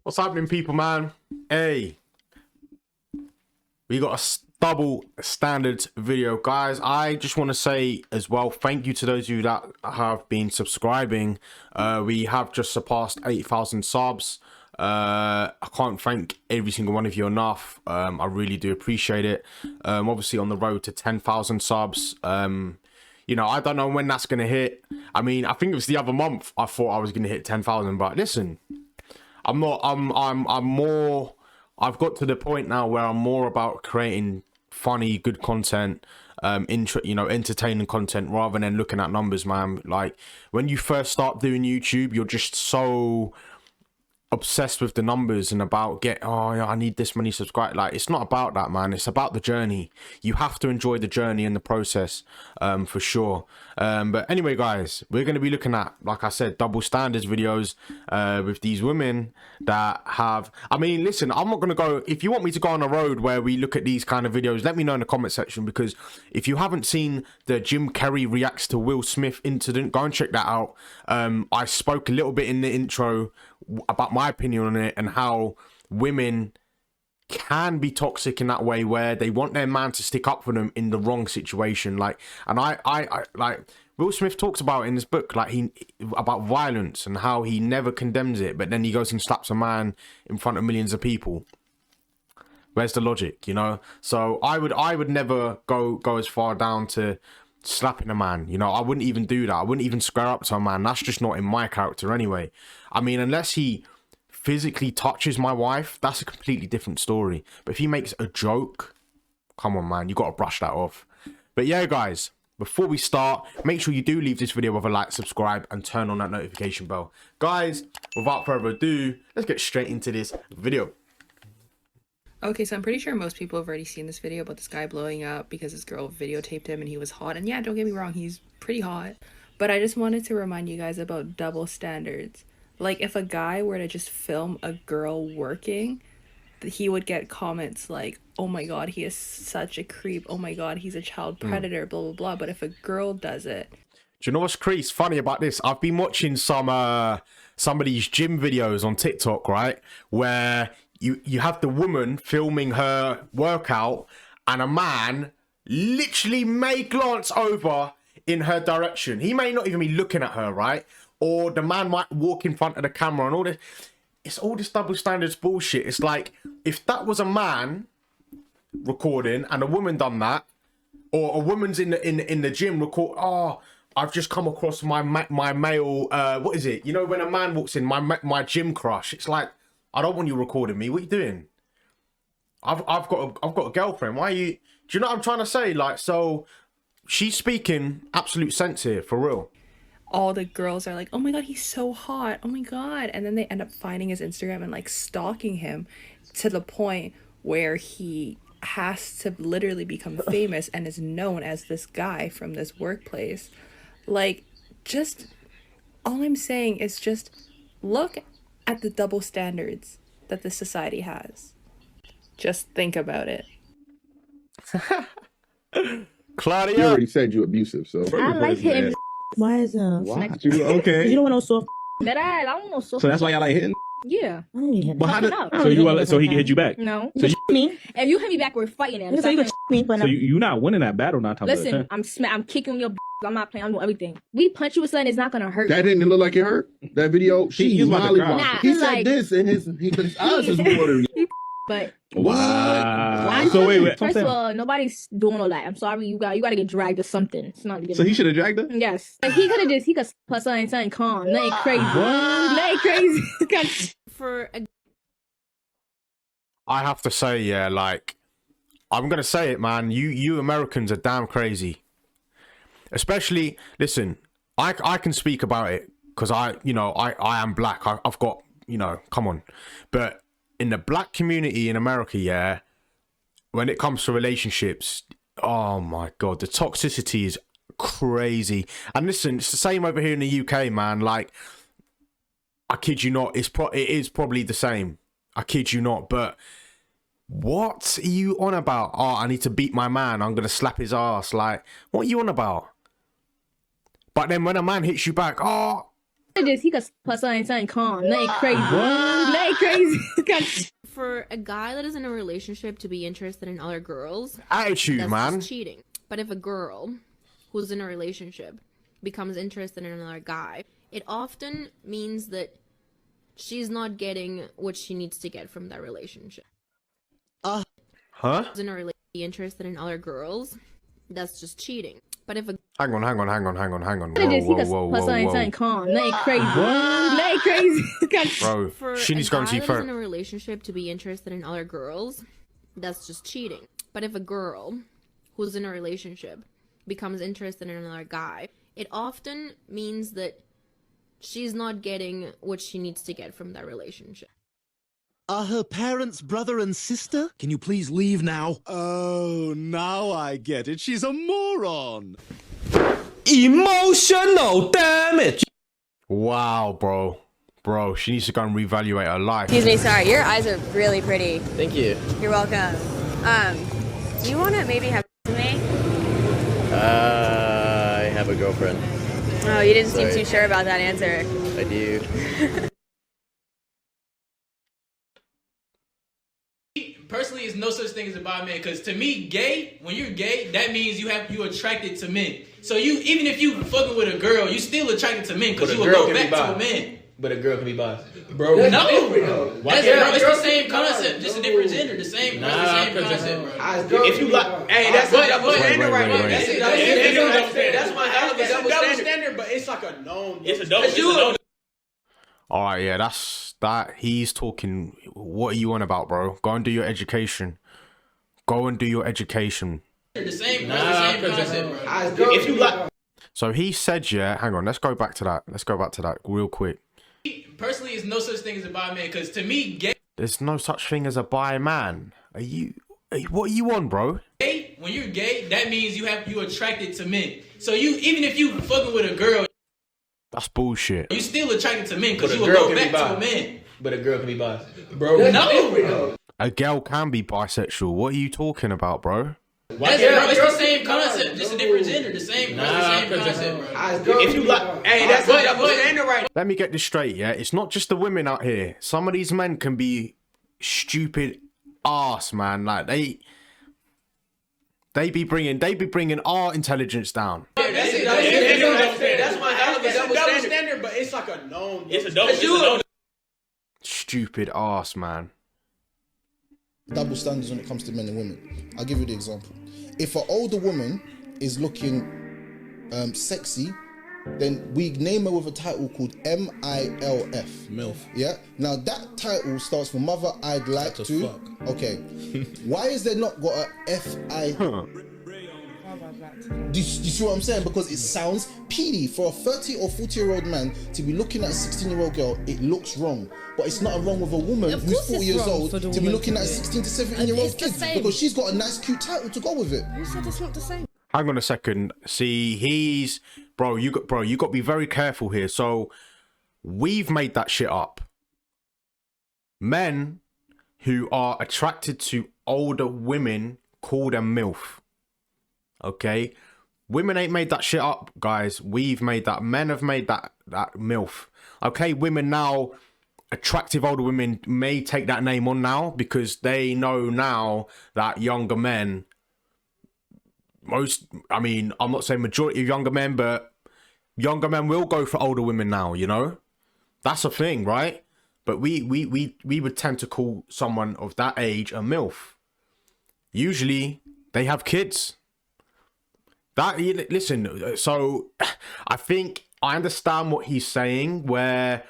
What's happening, people, man? Hey, we got a double standards video, guys. I just want to say as well, thank you to those of you that have been subscribing. We have just surpassed 8,000 subs. I can't thank every single one of you enough. I really do appreciate it. Obviously on the road to 10,000 subs. You know, I don't know when that's gonna hit. I mean, I think it was the other month I thought I was gonna hit 10,000, but listen, I'm more, I've got to the point now where I'm more about creating funny, good content, you know, entertaining content rather than looking at numbers, man. Like when you first start doing YouTube, you're just so obsessed with the numbers and about oh yeah, I need this many subscribers. Like, it's not about that, man. It's about the journey. You have to enjoy the journey and the process, for sure. But anyway, guys, we're going to be looking at, like I said, double standards videos with these women that have, I mean, listen, I'm not going to go, if you want me to go on a road where we look at these kind of videos, let me know in the comment section, because if you haven't seen the Jim Carrey reacts to Will Smith incident, go and check that out. I spoke a little bit in the intro about my opinion on it and how women can be toxic in that way where they want their man to stick up for them in the wrong situation. Like, and I like Will Smith talks about in his book, like about violence and how he never condemns it, but then he goes and slaps a man in front of millions of people. Where's the logic, you know? So I would never go as far down to slapping a man, you know. I wouldn't even do that. I wouldn't even square up to a man. That's just not in my character anyway. I mean, unless he physically touches my wife, that's a completely different story. But if he makes a joke, come on, man, you got to brush that off. But yeah, guys, before we start, make sure you do leave this video with a like, subscribe, and turn on that notification bell. Guys, without further ado, let's get straight into this video. Okay, so I'm pretty sure most people have already seen this video about this guy blowing up because this girl videotaped him and he was hot. And yeah, don't get me wrong, he's pretty hot. But I just wanted to remind you guys about double standards. Like, if a guy were to just film a girl working, he would get comments like, oh my god, he is such a creep. Oh my god, he's a child predator, blah, blah, blah. But if a girl does it... Do you know what's funny about this? I've been watching some of these gym videos on TikTok, right? Where you have the woman filming her workout and a man literally may glance over in her direction. He may not even be looking at her, right? Or the man might walk in front of the camera and all this. It's all this double standards bullshit. It's like, if that was a man recording and a woman done that, or a woman's in the gym record, oh, I've just come across my male, what is it? You know, when a man walks in, my gym crush, it's like, I don't want you recording me. What are you doing? I've got a girlfriend. Why are you? Do you know what I'm trying to say? Like, so she's speaking absolute sense here, for real. All the girls are like, oh my god, he's so hot. Oh my god. And then they end up finding his Instagram and like stalking him to the point where he has to literally become famous and is known as this guy from this workplace. Like, just all I'm saying is just look at the double standards that this society has. Just think about it. Claudia, you already said you abusive, so I like hitting. Why is that? why? Okay. You don't want no soft. That I don't know. So that's why y'all like hitting. yeah. I don't need him. But how did, up. so he can hit you back. No. You can me. If you hit me back, we're fighting. You can me, but So you not winning that battle now. Listen, I'm kicking your. I'm not playing. I'm doing everything. We punch you with something. It's not gonna hurt. That didn't look like it hurt. That video, He was about to cry. Nah, he said like- this, and his eyes is watering. But Wow. So wait. first of all, nobody's doing all that. I'm sorry. You got to get dragged or something. It's not. So he should have dragged her? Yes. Like, he could put something calm. Nothing crazy. Nothing crazy. For a I have to say, yeah, like, I'm gonna say it, man. You Americans are damn crazy. Especially, listen, I can speak about it because I am black. I've got, you know, come on. But in the black community in America, yeah, when it comes to relationships, oh my god, the toxicity is crazy. And listen, it's the same over here in the UK, man. Like, I kid you not, it is probably the same. I kid you not. But what are you on about? Oh, I need to beat my man. I'm gonna slap his ass. Like, what are you on about? But then when a man hits you back, oh, He could plus something calm. Nothing crazy. Nothing crazy. For a guy that is in a relationship to be interested in other girls, Attitude, that's man. just cheating. But if a girl who's in a relationship becomes interested in another guy, it often means that she's not getting what she needs to get from that relationship. Huh? In a relationship, interested in other girls, that's just cheating. But if a Hang on. Whoa, He whoa, could whoa, plus whoa, something whoa. calm. Nothing crazy. Nothing crazy. Bro, for she needs to go a and guy see that is in therapy. a relationship to be interested in other girls, that's just cheating. But if a girl who's in a relationship becomes interested in another guy, it often means that she's not getting what she needs to get from that relationship. Are her parents brother and sister? Can you please leave now? Oh, now I get it. She's a moron. Emotional damage. Wow, bro. Bro, she needs to go and reevaluate her life. Excuse me, sorry. Your eyes are really pretty. Thank you. You're welcome. Do you want to maybe have with me? I have a girlfriend. Oh, you didn't seem Sorry. too sure about that answer. I do. Personally, it's no such thing as a bi man, because to me, gay, when you're gay, that means you attracted to men. So you, even if you fucking with a girl, you still attracted to men, because you will go back to a man. But a girl can be bi. Bro, no, it's the same concept, just a different gender. The same concept, bro. If you like, hey, that's a double standard right there. That's my hell of a double standard, but it's like a known. It's a double. All right, yeah, that's that. He's talking. What are you on about, bro? Go and do your education. Go and do your education. The same concept, bro. If you like, So he said, yeah. Hang on, let's go back to that. Let's go back to that real quick. Personally, it's no such thing as a bi man, because to me, gay. There's no such thing as a bi man. What are you on, bro? Gay, when you're gay, that means you attracted to men. So you, even if you fucking with a girl, That's bullshit. you still attracted to men, because But a you will girl go can back be to bi. a man. but a girl can be bi. Bro, no. A girl can be bisexual. What are you talking about, bro? It's the same concept, just a different gender. The same concept, bro. If you like, hey, that's a double standard right Let me get this straight, yeah? It's not just the women out here. Some of these men can be stupid ass, man. Like they be bringing our intelligence down. That's my hell of a double standard, but it's like a known. It's a double. Stupid ass, man. Double standards when it comes to men and women. I'll give you the example. If an older woman is looking sexy, then we name her with a title called MILF. MILF. Yeah. Now that title starts for Mother I'd Like That's to. a fuck. Okay. Why is there not got a FI? Do you see what I'm saying? Because it sounds PD. For a 30 or 40-year-old man to be looking at a 16-year-old girl, it looks wrong. But it's not wrong with a woman Of who's course 40 it's years wrong old for the to be woman looking to at a do it. 16 to 17-year-old It's the kid same. because she's got a nice, cute title to go with it. Who said it's not the same? Hang on a second. See, you got to be very careful here. So we've made that shit up. Men who are attracted to older women call them MILF. Okay? Women ain't made that shit up, guys. We've made that. Men have made that MILF. Okay, women now, attractive older women may take that name on now because they know now that younger men, I'm not saying majority of younger men, but younger men will go for older women now, you know? That's a thing, right? But we would tend to call someone of that age a MILF. Usually, they have kids. Listen, so I think I understand what he's saying, where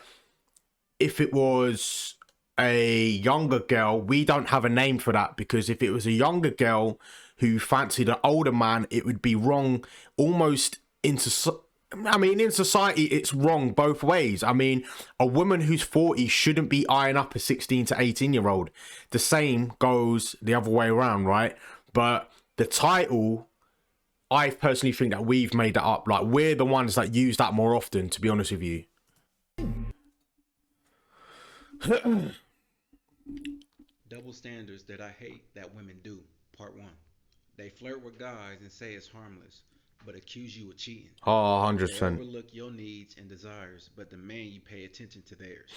if it was a younger girl, we don't have a name for that, because if it was a younger girl who fancied an older man, it would be wrong almost in society, it's wrong both ways. I mean, a woman who's 40 shouldn't be eyeing up a 16 to 18-year-old. The same goes the other way around, right? But the title, I personally think that we've made that up. Like, we're the ones that use that more often, to be honest with you. Double standards that I hate that women do. Part 1. They flirt with guys and say it's harmless. but accuse you of cheating. Oh, They 100%. overlook your needs and desires, but demand you pay attention to theirs.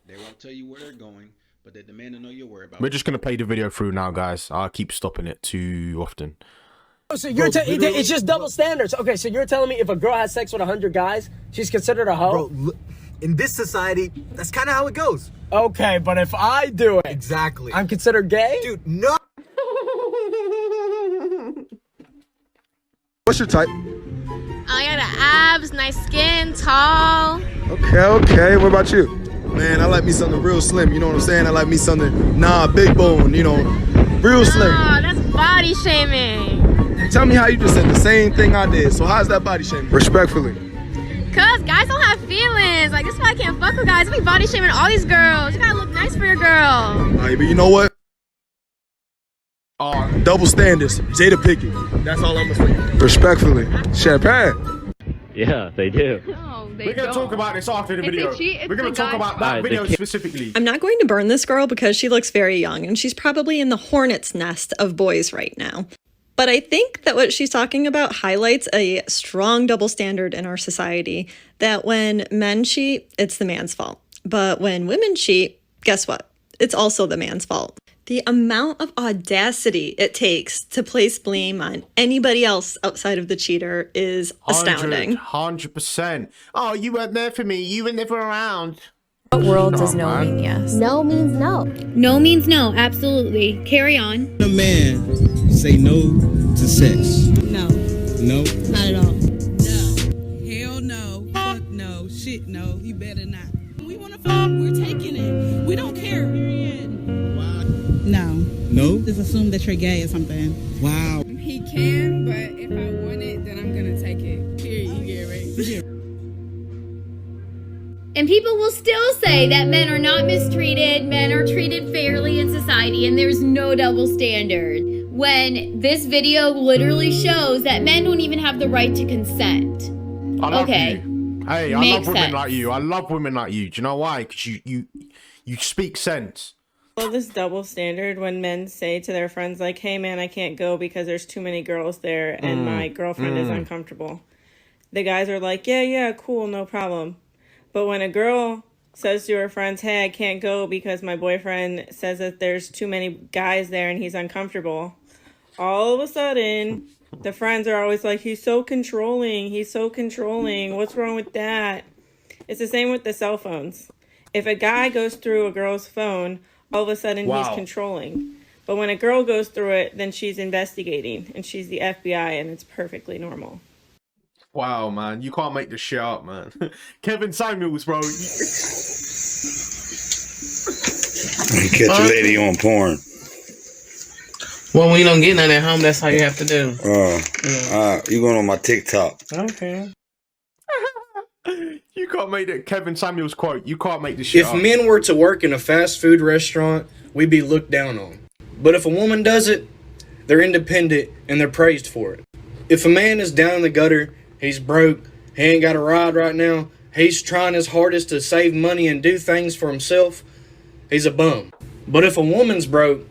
They won't tell you where they're going, but they demand to know your whereabouts. We're just going to play the video through now, guys. I keep stopping it too often. So you're it's just double standards. Okay, so you're telling me if a girl has sex with 100 guys, she's considered a hoe? Bro, in this society, that's kind of how it goes. Okay, but if I do it, exactly, I'm considered gay? Dude, no. What's your type? I got the abs, nice skin, tall. Okay. What about you? Man, I like me something real slim. You know what I'm saying? I like me something, big bone. You know, real slim. Oh, that's body shaming. Tell me how you just said the same thing I did. So how's that body shaming? Respectfully. Cause guys don't have feelings. Like, that's why I can't fuck with guys. We body shaming all these girls. You gotta look nice for your girl. All right, but you know what? Double standards. Jada Pickett. That's all I'm gonna say. Respectfully. Champagne. Yeah, they do. We're going to talk about this after the video. We're going to talk about that video specifically. I'm not going to burn this girl because she looks very young and she's probably in the hornet's nest of boys right now. But I think that what she's talking about highlights a strong double standard in our society, that when men cheat, it's the man's fault. But when women cheat, guess what? It's also the man's fault. The amount of audacity it takes to place blame on anybody else outside of the cheater is astounding. 100%. Oh, you weren't there for me. You were never around. What world does no mean yes? No means no. No means no, absolutely. Carry on. A man say no to sex. No. No? Not at all. No. Hell no. Fuck no. Shit no. You better not. We want to fuck. We're taking it. We don't care. No. No? Just assume that you're gay or something. Wow. He can, but if I want it, then I'm going to take it. Period. You get right? And people will still say that men are not mistreated, men are treated fairly in society, and there's no double standard. When this video literally shows that men don't even have the right to consent. I love okay. you. Hey, I love women like you. I love women like you. Do you know why? Because you speak sense. Well, this double standard when men say to their friends like, hey man, I can't go because there's too many girls there and my girlfriend is uncomfortable. The guys are like, yeah, cool, no problem. But when a girl says to her friends, hey, I can't go because my boyfriend says that there's too many guys there and he's uncomfortable, all of a sudden, the friends are always like, he's so controlling. What's wrong with that? It's the same with the cell phones. If a guy goes through a girl's phone, all of a sudden he's controlling. But when a girl goes through it, then she's investigating and she's the FBI and it's perfectly normal. Wow, man. You can't make this shit up, man. Kevin Samuels, bro. You catch a lady on porn. Well, when you don't get none at home, that's how you have to do. You going on my TikTok. Okay. You can't make that Kevin Samuels quote. You can't make this shit up. If men were to work in a fast food restaurant, we'd be looked down on. But if a woman does it, they're independent and they're praised for it. If a man is down in the gutter, he's broke, he ain't got a ride right now, he's trying his hardest to save money and do things for himself, he's a bum. But if a woman's broke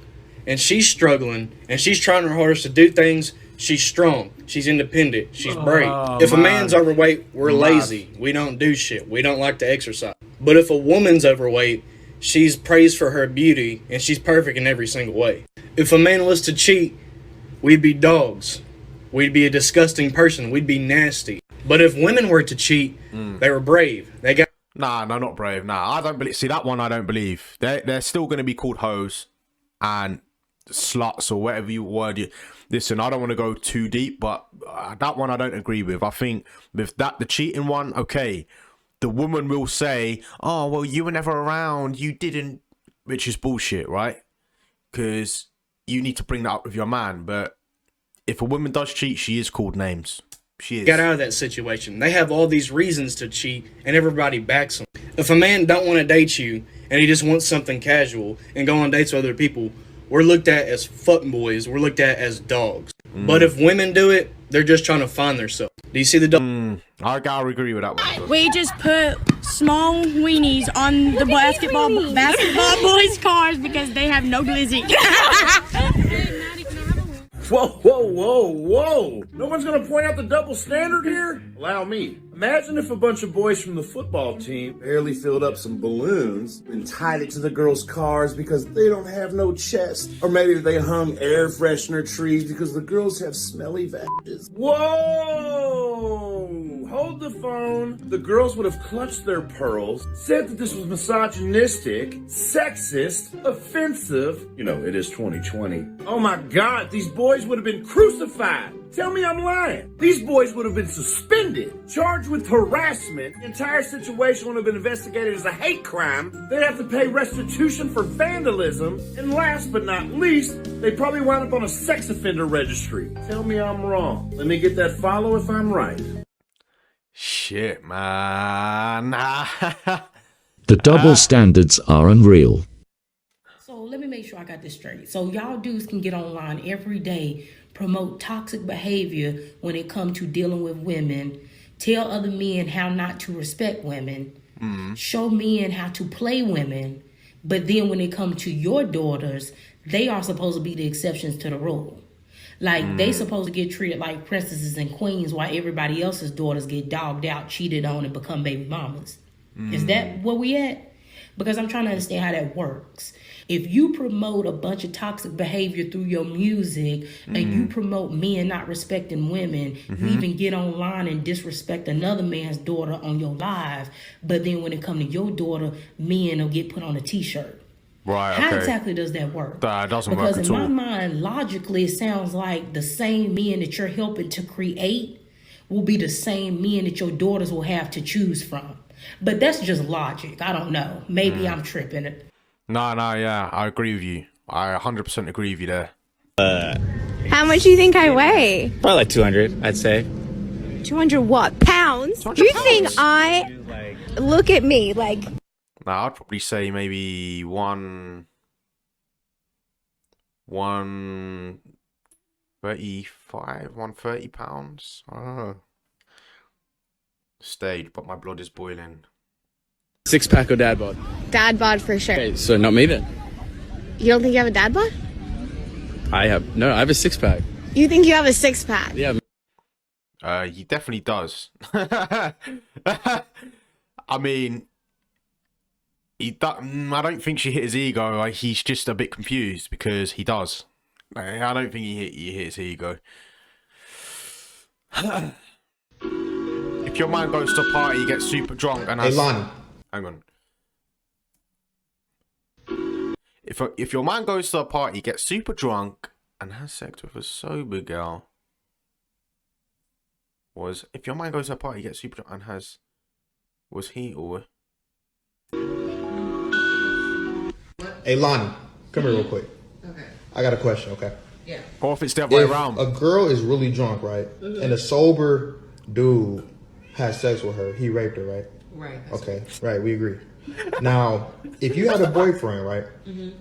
and she's struggling and she's trying her hardest to do things, she's strong, she's independent, she's brave. If a man's overweight, we're lazy, we don't do shit, we don't like to exercise. But if a woman's overweight, she's praised for her beauty and she's perfect in every single way. If a man was to cheat, we'd be dogs. We'd be a disgusting person. We'd be nasty. But if women were to cheat, they were brave. They got... Nah, no, not brave. Nah, I don't believe... See, that one I don't believe. They're still going to be called hoes and sluts or whatever you word you... Listen, I don't want to go too deep, but that one I don't agree with. I think with that, the cheating one, okay, the woman will say, oh, well, you were never around. You didn't... Which is bullshit, right? Because you need to bring that up with your man, but... If a woman does cheat, she is called names. She is. Got out of that situation. They have all these reasons to cheat, and everybody backs them. If a man don't want to date you, and he just wants something casual, and go on dates with other people, we're looked at as fuckboys. We're looked at as dogs. But if women do it, they're just trying to find themselves. Do you see the I gotta agree with that one. We just put small weenies on the basketball boys' cars because they have no glizzy. Whoa, whoa, whoa, whoa. No one's going to point out the double standard here? Allow me. Imagine if a bunch of boys from the football team barely filled up some balloons and tied it to the girls' cars because they don't have no chest. Or maybe they hung air freshener trees because the girls have smelly vaginas. Whoa! Hold the phone. The girls would have clutched their pearls, said that this was misogynistic, sexist, offensive. You know, it is 2020. Oh my God, these boys would have been crucified. Tell me I'm lying. These boys would have been suspended, charged with harassment. The entire situation would have been investigated as a hate crime. They'd have to pay restitution for vandalism. And last but not least, they probably wind up on a sex offender registry. Tell me I'm wrong. Let me get that follow if I'm right. Shit, man. The double standards are unreal. So let me make sure I got this straight. So y'all dudes can get online every day, promote toxic behavior when it comes to dealing with women, tell other men how not to respect women, show men how to play women, but then when it comes to your daughters, they are supposed to be the exceptions to the rule. Like, they supposed to get treated like princesses and queens while everybody else's daughters get dogged out, cheated on, and become baby mamas. Is that where we at? Because I'm trying to understand how that works. If you promote a bunch of toxic behavior through your music and you promote men not respecting women, you even get online and disrespect another man's daughter on your live, but then when it comes to your daughter, men will get put on a t-shirt. Right, How okay. exactly does that work? That doesn't because work at in all. my mind, logically, it sounds like the same men that you're helping to create will be the same men that your daughters will have to choose from. But that's just logic. I don't know. Maybe I'm tripping it. No, yeah, I agree with you. I 100% agree with you there. How much do you think I weigh? Probably like 200, I'd say. 200 what? Pounds? 200 You pounds? think I... Look at me, like... No, I'd probably say maybe 135, 130 pounds. I don't know. Stayed, but my blood is boiling. 6-pack or dad bod? Dad bod for sure. Okay, so not me then. You don't think you have a dad bod? I have a 6-pack. You think you have a 6-pack? Yeah. He definitely does. I mean, I don't think she hit his ego. Like, he's just a bit confused because he does. I don't think he hit his ego. If your man goes to a party, gets super drunk, and has... Hey, Lonnie. Hang on. If your man goes to a party, gets super drunk, and has sex with a sober girl... If your man goes to a party, gets super drunk, and has... Was he or... Hey, Lonnie, come here real quick. Okay. I got a question, okay? Yeah. Or if it's the other way around. A girl is really drunk, right? And a sober dude has sex with her, he raped her, right? Right. Okay, right, we agree. Now, if you had a boyfriend, right,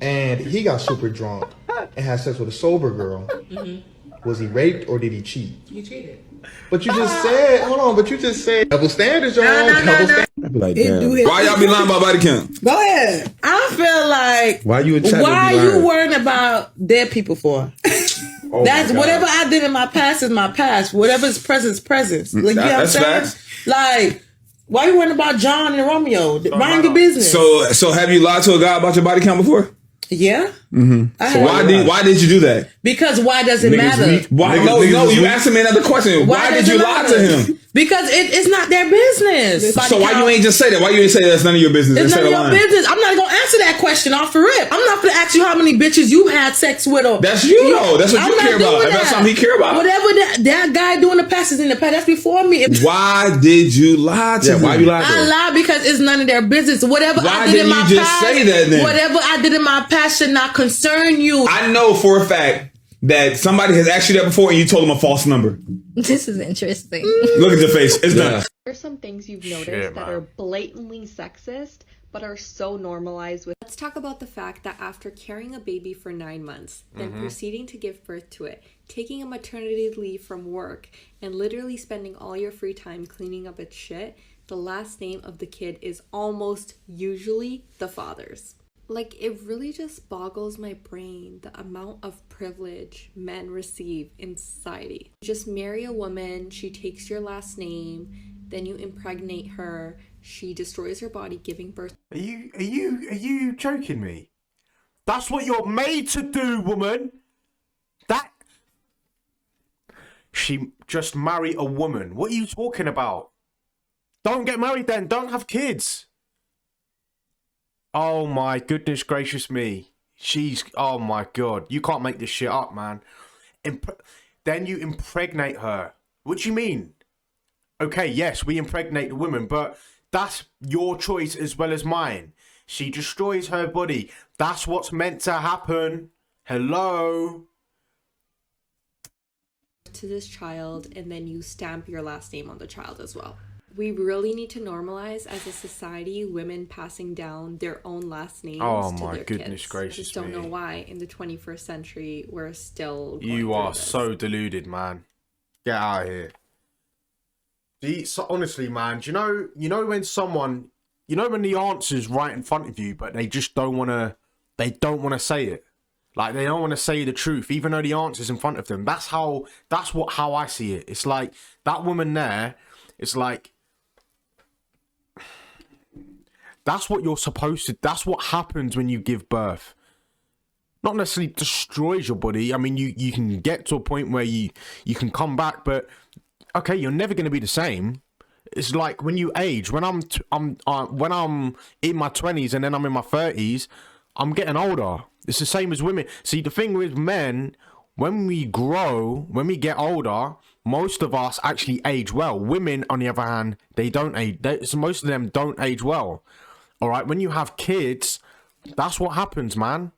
and he got super drunk and had sex with a sober girl, was he raped or did he cheat? You cheated. But you just said, hold on, double standards, y'all. I'd be like, damn. Why y'all be lying about body count? Go ahead. I feel like Why you why are you worrying about dead people for? That's whatever I did in my past is my past. Whatever is present is present. Like, you know what I'm saying? Like, why you worrying about John and Romeo? Mind your business. So have you lied to a guy about your body count before? Yeah. So why did you do that? Because why does it matter? Why? No, you asked me another question. Why did you lie to him? Because it's not their business. So why you ain't just say that? Why you ain't say that's none of your business? It's none of your business. I'm not gonna answer that question off the rip. I'm not gonna ask you how many bitches you had sex with. Or that's you though. That's what you care about. If that's something he care about. Whatever that guy doing the past is in the past. That's before me. Why did you lie to him? Why you lied to him? I lied because it's none of their business. Whatever Why I did in my didn't you just past, say that then? whatever I did in my past should not concern you. I know for a fact that somebody has asked you that before and you told them a false number. This is interesting. Look at your face. It's done. There's some things you've noticed that are blatantly sexist, but are so normalized with. Let's talk about the fact that after carrying a baby for 9 months, then proceeding to give birth to it, taking a maternity leave from work, and literally spending all your free time cleaning up its shit, the last name of the kid is almost usually the father's. Like, it really just boggles my brain the amount of privilege men receive in society. You just marry a woman, she takes your last name, then you impregnate her, she destroys her body, giving birth. Are you joking me? That's what you're made to do, woman. That she just marry a woman. What are you talking about? Don't get married then. Don't have kids. Oh my goodness gracious me. Oh my God. You can't make this shit up, man. Then you impregnate her. What do you mean? Okay, yes, we impregnate the woman, but that's your choice as well as mine. She destroys her body. That's what's meant to happen. Hello? To this child, and then you stamp your last name on the child as well. We really need to normalize as a society women passing down their own last names to their goodness kids. gracious I just don't know why in the 21st century we're still going You are this. so deluded, man. Get out of here. So honestly, man, do you know when someone, when the answer's right in front of you, but they just don't want to say it. Like, they don't want to say the truth, even though the answer's in front of them. That's how I see it. It's like, that woman there, it's like, that's what you're supposed to, that's what happens when you give birth. Not necessarily destroys your body. I mean, you can get to a point where you can come back, but okay, you're never going to be the same. It's like when you age. When I'm in my 20s and then I'm in my 30s, I'm getting older. It's the same as women. See, the thing with men, when we grow, when we get older, most of us actually age well. Women, on the other hand, they don't age. Most of them don't age well. All right, when you have kids, that's what happens, man.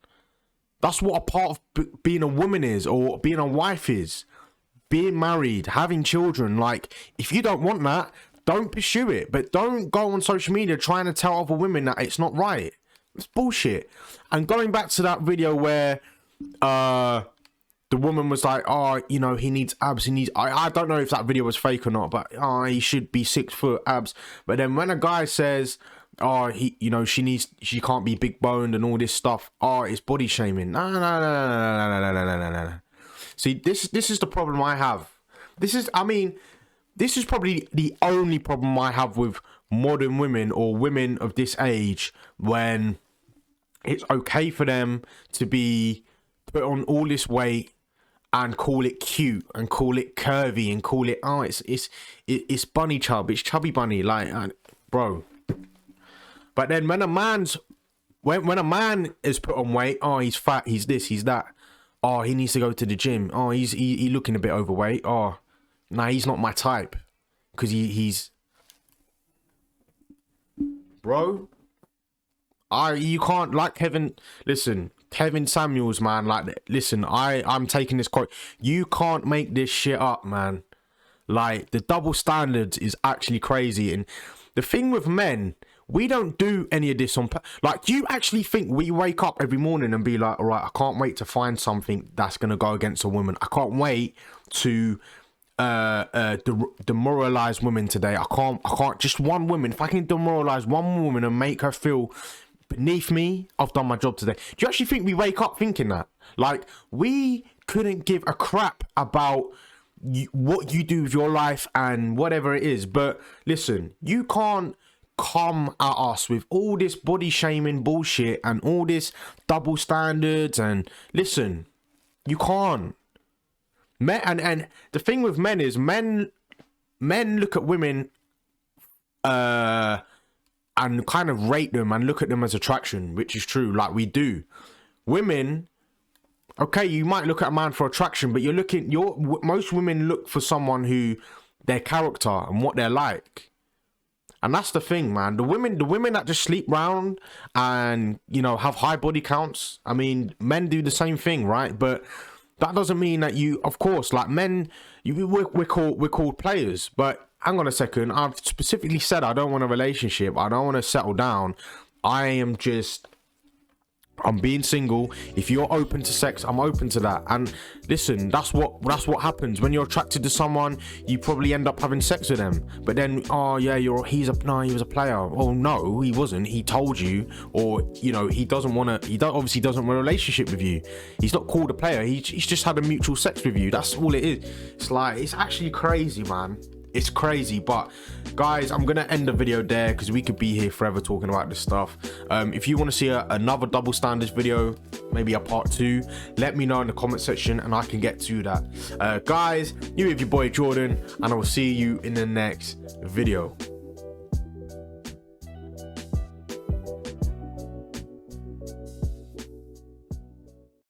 That's what a part of being a woman is, or being a wife is. Being married, having children. Like, if you don't want that, don't pursue it. But don't go on social media trying to tell other women that it's not right. It's bullshit. And going back to that video where the woman was like, oh, he needs abs. I don't know if that video was fake or not, but he should be 6 foot abs. But then when a guy says, oh, she can't be big boned and all this stuff, oh, it's body shaming. No. See, this is the problem I have. This is probably the only problem I have with modern women or women of this age, when it's okay for them to be put on all this weight and call it cute and call it curvy and call it, oh, it's bunny chub, it's chubby bunny, like, bro. But then when a man is put on weight, oh, he's fat, he's this, he's that. Oh, he needs to go to the gym. Oh, he's looking a bit overweight. Oh, nah, he's not my type. Because he's... Bro, you can't, like Kevin... Listen, Kevin Samuels, man, like, listen, I'm taking this quote. You can't make this shit up, man. Like, the double standards is actually crazy. And the thing with men... We don't do any of this on... Like, do you actually think we wake up every morning and be like, all right, I can't wait to find something that's going to go against a woman. I can't wait to demoralize women today. I can't... Just one woman. If I can demoralize one woman and make her feel beneath me, I've done my job today. Do you actually think we wake up thinking that? Like, we couldn't give a crap about... what you do with your life and whatever it is. But listen, you can't come at us with all this body shaming bullshit and all this double standards. And listen, you can't. And the thing with men is men look at women and kind of rate them and look at them as attraction, which is true, like we do. Women, okay, you might look at a man for attraction, but most women look for someone who, their character and what they're like. And that's the thing, man. The women that just sleep round and, have high body counts. I mean, men do the same thing, right? But that doesn't mean that of course, like men, we're called players. But hang on a second. I've specifically said I don't want a relationship. I don't want to settle down. I am just I'm being single. If you're open to sex, I'm open to that. And listen, that's what happens when you're attracted to someone. You probably end up having sex with them, but then, oh yeah, he was a player. Oh no, he wasn't. He told you, or you know, he obviously doesn't want a relationship with you. He's not called a player. He's just had a mutual sex with you. That's all it is. It's like, it's actually crazy, man. It's crazy. But guys, I'm gonna end the video there because we could be here forever talking about this stuff. If you want to see another double standards video, maybe a part 2, let me know in the comment section and I can get to that. Guys, you with your boy Jordan, and I will see you in the next video.